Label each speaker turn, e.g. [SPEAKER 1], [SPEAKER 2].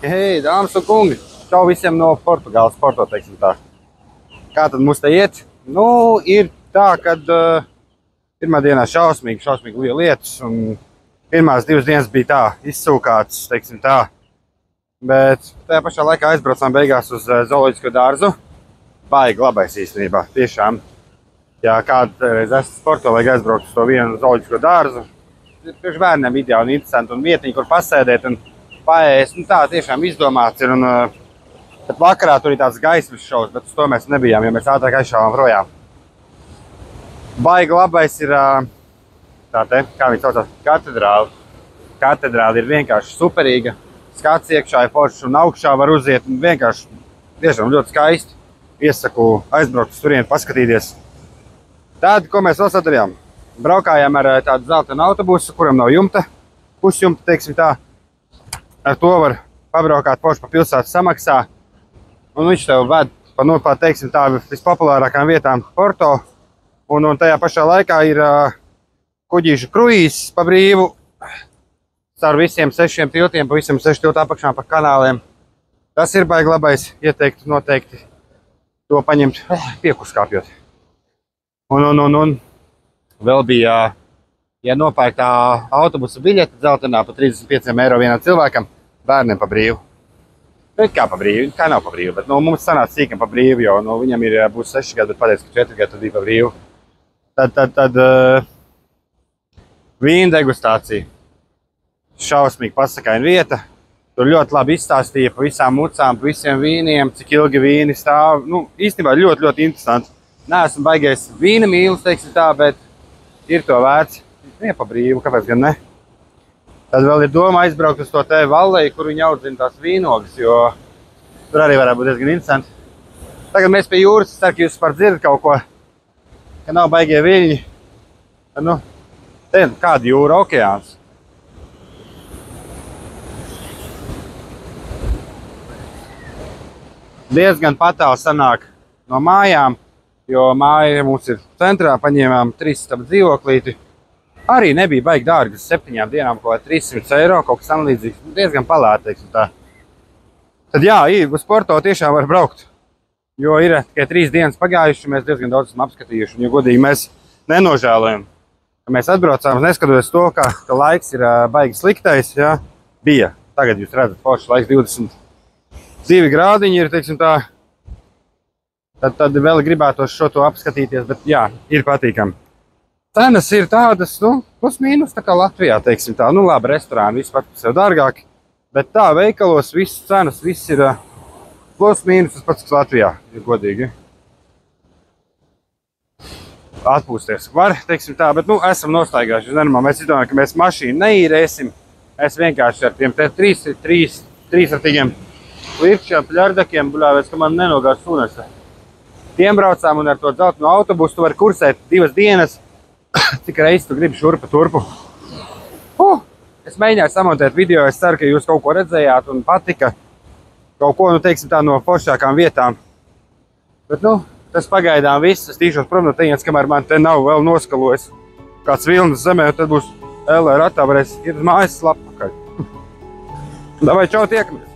[SPEAKER 1] Hei, dāmas un kungi! Čau visiem no Portugāles sporto, teiksim tā. Kā tad mums te iet? Nu, ir tā, kad pirmā dienā šausmīgi liela lietas, un pirmās 2 dienas bija tā, izsūkāts, teiksim tā. Bet tajā pašā laikā aizbraucām beigās uz zooloģisko dārzu. Baigi labais īstenībā, tiešām. Ja kādreiz esat sporto, vajag aizbraukt uz to vienu zooloģisko dārzu. Priekš bērniem ideāli un interesanti un vietiņi, kur pasēdēt un paēst. Nu tā tiešām izdomāts ir, un tad vakarā tur ir tāds gaismas šovs, bet uz to mēs nebijām, jo mēs ātrāk aizšāvām projām. Baigi labais ir tā te, kā viņi saucās, katedrāli. Katedrāli ir vienkārši superīga. Skats iekšā ir foršs un augšā var uziet, un vienkārši tiešām ļoti skaisti. Iesaku aizbraukt uz turieni, paskatīties. Tad, ko mēs vēl sadarījām? Braukājām ar tādu zeltainu autobusu, kuram nav jumta, pusjumta, teiksim tā. Ar to var pabraukāt forši pa pilsētu samaksā. Un viņš tev ved pa, teiksim tā, vispopulārākām vietām Porto. Un tajā pašā laikā ir kuģīšu kruīzes pa brīvu. Caur visiem 6 tiltiem, pa visiem 6 tiltu apakšām pa kanāliem. Tas ir baigi labais, ieteiktu noteikti to paņemt piekuskāpjot. Un vēl bija, ja nopērk tā autobusa biļete zeltainā pa 35 eiro vienam cilvēkam, bērniem pa brīvu. Bet kā pa brīvu? Kā nav pa brīvu, bet mums sanāca sīkam pa brīvu, jo viņam ir būs 6 gadi, bet pateica, ka 4 gadi tad bija pa brīvu. Tad vīna degustācija. Šausmīgi pasakaina vieta. Tur ļoti labi izstāstīja pa visām mucām, pa visiem vīniem, cik ilgi vīni stāv. Nu, īstenībā ļoti interesanti. Neesmu baigais vīna mīlis, teiksim tā, bet ir to vērts. Nie pa brīvu, kāpēc gan ne? Tad vēl ir doma aizbraukt uz to te valleju, kur viņi audzina tās vīnogas, jo tur arī varētu būt diezgan interesanti. Tagad mēs pie jūras, ceru, ka jūs par dzirdat kaut ko, ka nav baigie viļņi. Nu, te kāda jūra, okeāns. Diezgan patāli sanāk no mājām, jo māja mums ir centrā, paņēmām 3 stabu dzīvoklīti. Arī nebija baigi dārgi, 7 dienām kaut kā 300 eiro, kaut kas samlīdzīgs, diezgan palēti, teiksim tā. Tad jā, uz Porto tiešām var braukt, jo ir tikai 3 dienas pagājuši, mēs diezgan daudz esam apskatījuši, un jo godīgi mēs nenožēlojam. Mēs atbraucām, neskatoties to, ka laiks ir baigi sliktais, jā, bija. Tagad jūs redzat, foršs laiks 22 grādiņi ir, teiksim tā. Tad vēl gribētos šo to apskatīties, bet jā, ir patīkami. Cenas ir tādas, plus mīnus, tā kā Latvijā, teiksim tā. Nu labi, restorāni, viss pat sev dārgāki, bet tā veikalos, visas cenas, viss ir plus mīnus, tas pats, kas Latvijā, ir godīgi. Atpūsties var, teiksim tā, bet esam nostaigājuši. Mēs izdomājam, ka mēs mašīnu neīrēsim. Mēs vienkārši ar tiem 3 artīgiem lirkšiem, pļardakiem, buļāvēs, ka man nenogās sunese. Tiem braucām un ar to dzeltenu autobusu tu vari kursēt 2 dienas, cik reizes tu gribi šurpa turpu. Es mēģināju samontēt video, es ceru, ka jūs kaut ko redzējāt un patika. Kaut ko, teiksim tā, no foršākām vietām. Bet, tas pagaidām viss. Es tīšos prom no teņas, kamēr man te nav vēl noskalojis kāds vilnas zemē, tad būs LR ratā, varēs iet uz mājas slapakaļ. Davai, čau, tiekamies!